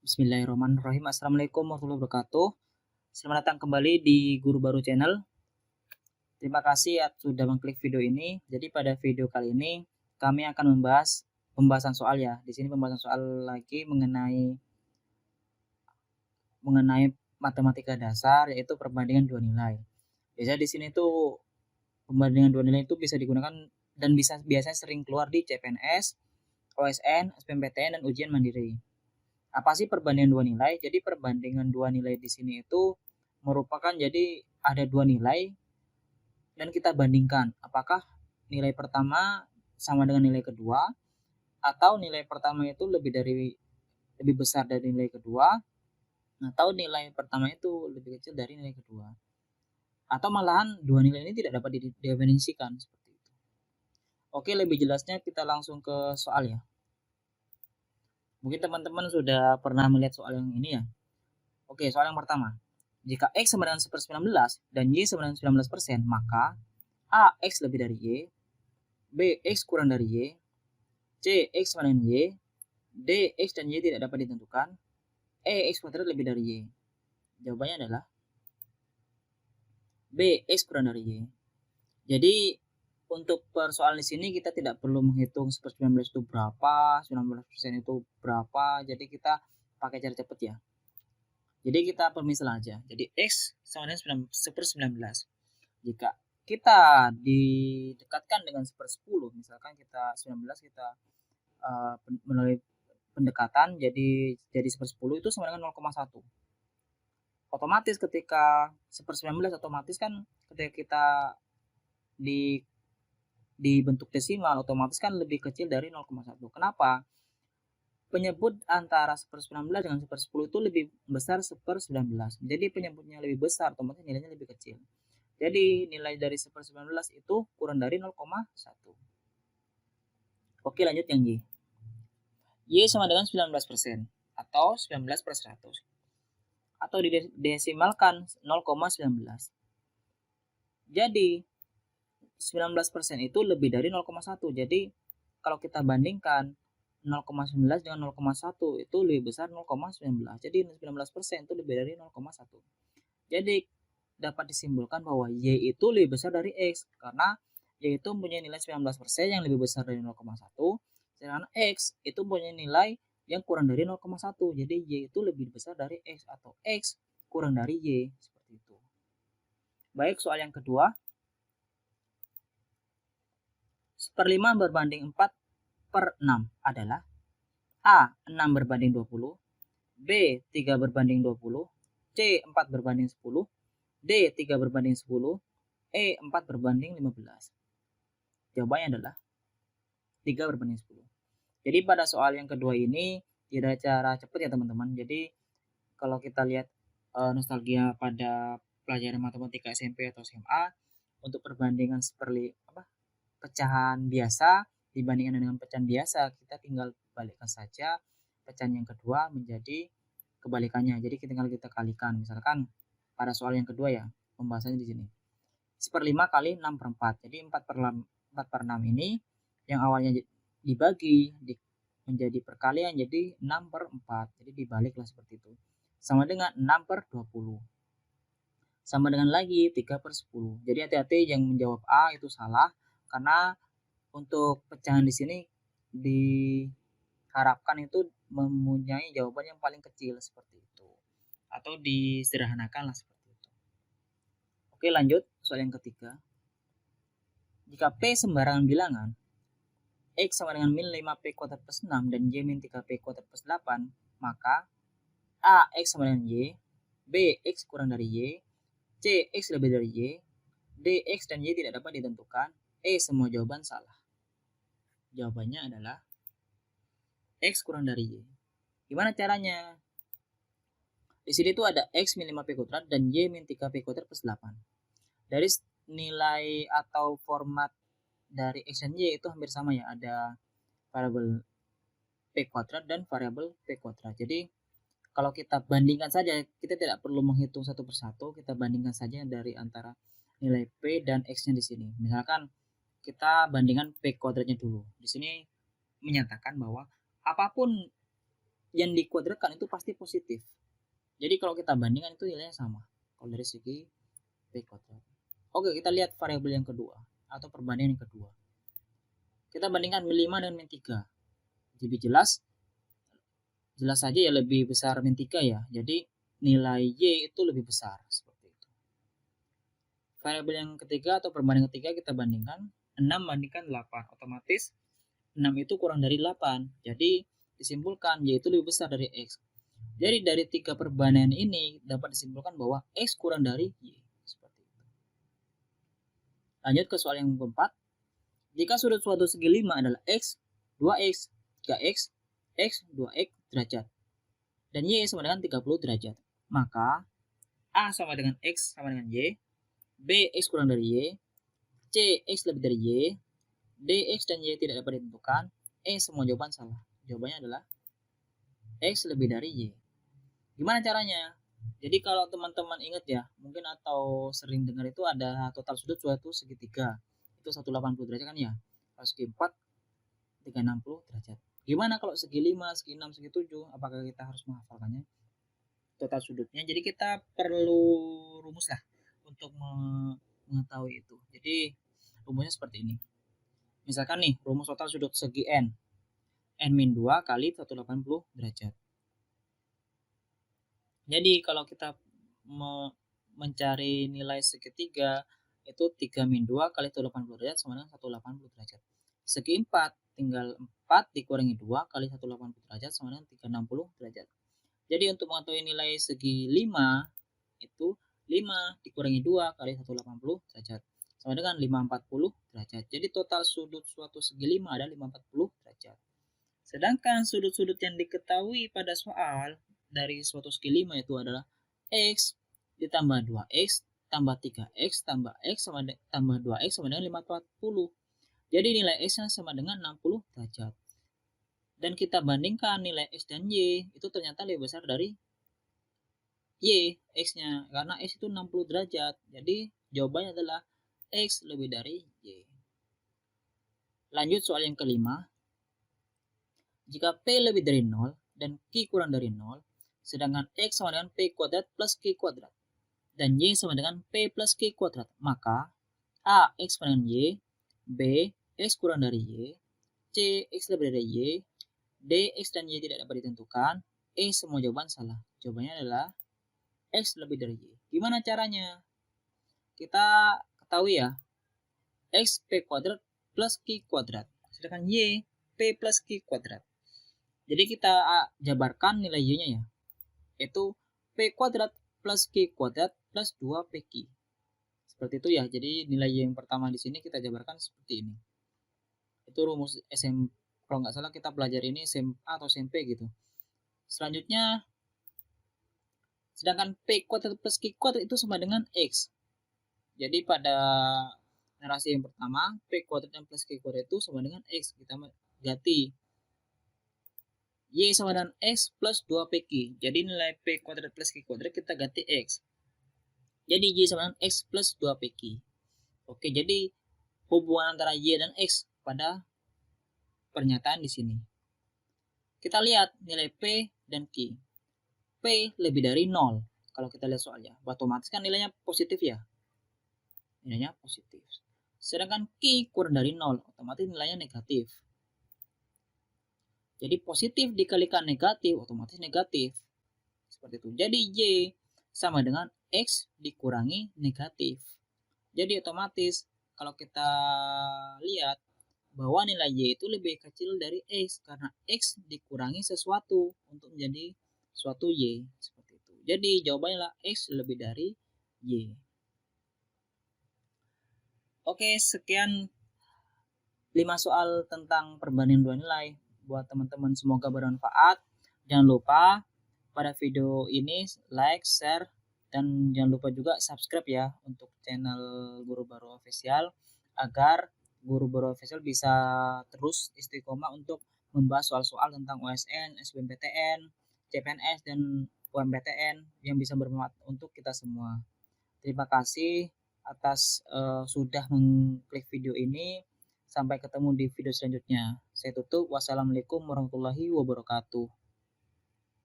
Bismillahirrahmanirrahim. Assalamualaikum warahmatullahi wabarakatuh. Selamat datang kembali di Guru Baru Channel. Terima kasih sudah mengklik video ini. Jadi pada video kali ini kami akan membahas pembahasan soal ya. Di sini pembahasan soal lagi mengenai matematika dasar, yaitu perbandingan dua nilai. Biasanya di sini tuh perbandingan dua nilai itu bisa digunakan dan biasanya sering keluar di CPNS, OSN, SBMPTN, dan ujian mandiri. Apa sih perbandingan dua nilai? Jadi perbandingan dua nilai di sini itu merupakan, jadi ada dua nilai dan kita bandingkan apakah nilai pertama sama dengan nilai kedua, atau nilai pertama itu lebih besar dari nilai kedua, atau nilai pertama itu lebih kecil dari nilai kedua, atau malahan dua nilai ini tidak dapat didefinisikan seperti itu. Oke, lebih jelasnya kita langsung ke soal ya. Mungkin teman-teman sudah pernah melihat soal yang ini ya. Oke, soal yang pertama. Jika X sama dengan 1/19 dan Y sama dengan 19%, maka A. X lebih dari Y, B. X kurang dari Y, C. X sama dengan Y, D. X dan Y tidak dapat ditentukan, E. X kuadrat lebih dari Y. Jawabannya adalah B. X kurang dari Y. Jadi untuk persoalan di sini kita tidak perlu menghitung 1/19 itu berapa, 19% itu berapa. Jadi kita pakai cara cepat ya. Jadi kita permisal aja. Jadi X sama dengan 1/19. Jika kita didekatkan dengan 1/10, misalkan kita 19, kita melalui pendekatan jadi 1/10 itu sama dengan 0,1. Otomatis ketika 1/19 otomatis kan ketika kita dibentuk desimal otomatis kan lebih kecil dari 0,1. Kenapa? Penyebut antara 1/19 dengan 1/10 itu lebih besar 1/19. Jadi penyebutnya lebih besar, otomatis nilainya lebih kecil. Jadi nilai dari 1/19 itu kurang dari 0,1. Oke, lanjut yang Y. Y sama dengan 19% atau 19/100. Atau didesimalkan 0,19. Jadi 19% itu lebih dari 0,1. Jadi kalau kita bandingkan 0,19 dengan 0,1 itu lebih besar 0,19. Jadi 19% itu lebih dari 0,1. Jadi dapat disimpulkan bahwa Y itu lebih besar dari X karena Y itu mempunyai nilai 19% yang lebih besar dari 0,1, sedangkan X itu mempunyai nilai yang kurang dari 0,1. Jadi Y itu lebih besar dari X atau X kurang dari Y, seperti itu. Baik, soal yang kedua. 1/5 berbanding 4/6 adalah A. 6 berbanding 20, B. 3 berbanding 20, C. 4 berbanding 10, D. 3 berbanding 10, E. 4 berbanding 15. Jawabannya adalah 3 berbanding 10. Jadi pada soal yang kedua ini tidak cara cepat ya teman-teman. Jadi kalau kita lihat nostalgia pada pelajaran matematika SMP atau SMA, untuk perbandingan pecahan biasa dibandingkan dengan pecahan biasa, kita tinggal balikkan saja pecahan yang kedua menjadi kebalikannya. Jadi kita kalikan. Misalkan pada soal yang kedua ya, pembahasannya di sini. 1/5 kali 6/4. Jadi 4/6 ini yang awalnya dibagi menjadi perkalian jadi 6/4. Jadi dibaliklah seperti itu. Sama dengan 6/20. Sama dengan lagi 3/10. Jadi hati-hati yang menjawab A itu salah karena untuk pecahan di sini diharapkan itu mempunyai jawaban yang paling kecil seperti itu, atau disederhanakan lah seperti itu. Oke, lanjut soal yang ketiga. Jika P sembarangan bilangan, X sama dengan min 5P kuadrat plus 6 dan Y min 3P kuadrat plus 8, maka A. X sama dengan Y, B. X kurang dari Y, C. X lebih dari Y, D. X dan Y tidak dapat ditentukan, E. Semua jawaban salah. Jawabannya adalah X kurang dari Y. Gimana caranya? Di sini tuh ada X min 5P kuadrat dan Y min 3P kuadrat plus 8. Dari nilai atau format dari X dan Y itu hampir sama ya. Ada variabel P kuadrat dan variabel P kuadrat. Jadi kalau kita bandingkan saja, kita tidak perlu menghitung satu persatu. Kita bandingkan saja dari antara nilai P dan X-nya di sini. Misalkan kita bandingkan P kuadratnya dulu. Di sini menyatakan bahwa apapun yang dikuadratkan itu pasti positif. Jadi kalau kita bandingkan itu nilainya sama kalau dari segi P kuadrat. Oke, kita lihat variabel yang kedua atau perbandingan yang kedua. Kita bandingkan min 5 dengan min 3. Lebih jelas saja ya lebih besar min 3 ya. Jadi nilai Y itu lebih besar seperti itu. Variabel yang ketiga atau perbandingan ketiga kita bandingkan 6 bandingkan 8. Otomatis 6 itu kurang dari 8. Jadi disimpulkan Y itu lebih besar dari X. Jadi dari tiga perbandingan ini dapat disimpulkan bahwa X kurang dari Y. Seperti itu. Lanjut ke soal yang keempat. Jika sudut suatu segi 5 adalah X, 2X, 3X, X, 2X derajat. Dan Y sama dengan 30 derajat. Maka A sama dengan X sama dengan Y, B X kurang dari Y, C X lebih dari Y, D X dan Y tidak dapat ditentukan, E semua jawaban salah. Jawabannya adalah X lebih dari Y. Gimana caranya? Jadi kalau teman-teman ingat ya, mungkin atau sering dengar itu ada total sudut suatu segitiga. Itu 180 derajat kan ya. Kalau segi 4, 360 derajat. Gimana kalau segi 5, segi 6, segi 7? Apakah kita harus menghafalkannya? Total sudutnya. Jadi kita perlu rumus lah untuk mengetahui itu. Jadi rumusnya seperti ini. Misalkan nih, rumus total sudut segi N. N-2 kali 180 derajat. Jadi kalau kita mencari nilai segitiga itu 3-2 kali 180 derajat sama dengan 180 derajat. Segi 4 tinggal 4 dikurangi 2 kali 180 derajat sama dengan 360 derajat. Jadi untuk mengetahui nilai segi 5 itu 5 dikurangi 2 kali 180 derajat sama dengan 540 derajat. Jadi total sudut suatu segi 5 adalah 540 derajat. Sedangkan sudut-sudut yang diketahui pada soal dari suatu segi 5 itu adalah X ditambah 2X tambah 3X tambah X tambah 2X sama dengan 540. Jadi nilai X-nya sama dengan 60 derajat. Dan kita bandingkan nilai X dan Y itu ternyata lebih besar dari Y X-nya. Karena X itu 60 derajat. Jadi jawabannya adalah X lebih dari Y. Lanjut soal yang kelima. Jika P lebih dari 0 dan Q kurang dari 0, sedangkan X sama dengan P kuadrat plus Q kuadrat, dan Y sama dengan P plus Q kuadrat, maka A. X sama dengan Y, B. X kurang dari Y, C. X lebih dari Y, D. X dan Y tidak dapat ditentukan, E. Semua jawaban salah. Jawabannya adalah X lebih dari Y. Gimana caranya? Kita ketahui ya, X P kuadrat plus Q kuadrat, sedangkan Y P plus Q kuadrat. Jadi kita jabarkan nilai Y-nya ya, yaitu P kuadrat plus Q kuadrat plus 2PQ. Seperti itu ya. Jadi nilai Y yang pertama di sini kita jabarkan seperti ini. Itu rumus SMP, kalau nggak salah kita pelajari ini SMA atau SMP gitu. Selanjutnya, sedangkan P kuadrat plus Q kuadrat itu sama dengan X. Jadi pada narasi yang pertama, P kuadrat dan plus Q kuadrat itu sama dengan X. Kita ganti Y sama dengan X plus 2PQ. Jadi nilai P kuadrat plus Q kuadrat kita ganti X. Jadi Y sama dengan X plus 2PQ. Oke, jadi hubungan antara Y dan X pada pernyataan di sini. Kita lihat nilai P dan Q. P lebih dari 0. Kalau kita lihat soalnya, otomatis kan nilainya positif ya. Nilainya positif. Sedangkan Q kurang dari 0, otomatis nilainya negatif. Jadi positif dikalikan negatif, otomatis negatif. Seperti itu. Jadi Y sama dengan X dikurangi negatif. Jadi otomatis kalau kita lihat bahwa nilai Y itu lebih kecil dari X karena X dikurangi sesuatu untuk menjadi suatu Y. Seperti itu. Jadi jawabannya adalah X lebih dari Y. Oke, sekian 5 soal tentang perbandingan dua nilai. Buat teman-teman semoga bermanfaat. Jangan lupa pada video ini like, share, dan jangan lupa juga subscribe ya untuk channel Guru Baru Official agar Guru Baru Official bisa terus istiqomah untuk membahas soal-soal tentang OSN, SBMPTN, CPNS, dan UMPTN yang bisa bermanfaat untuk kita semua. Terima kasih atas sudah mengklik video ini. Sampai ketemu di video selanjutnya. Saya tutup. Wassalamualaikum warahmatullahi wabarakatuh.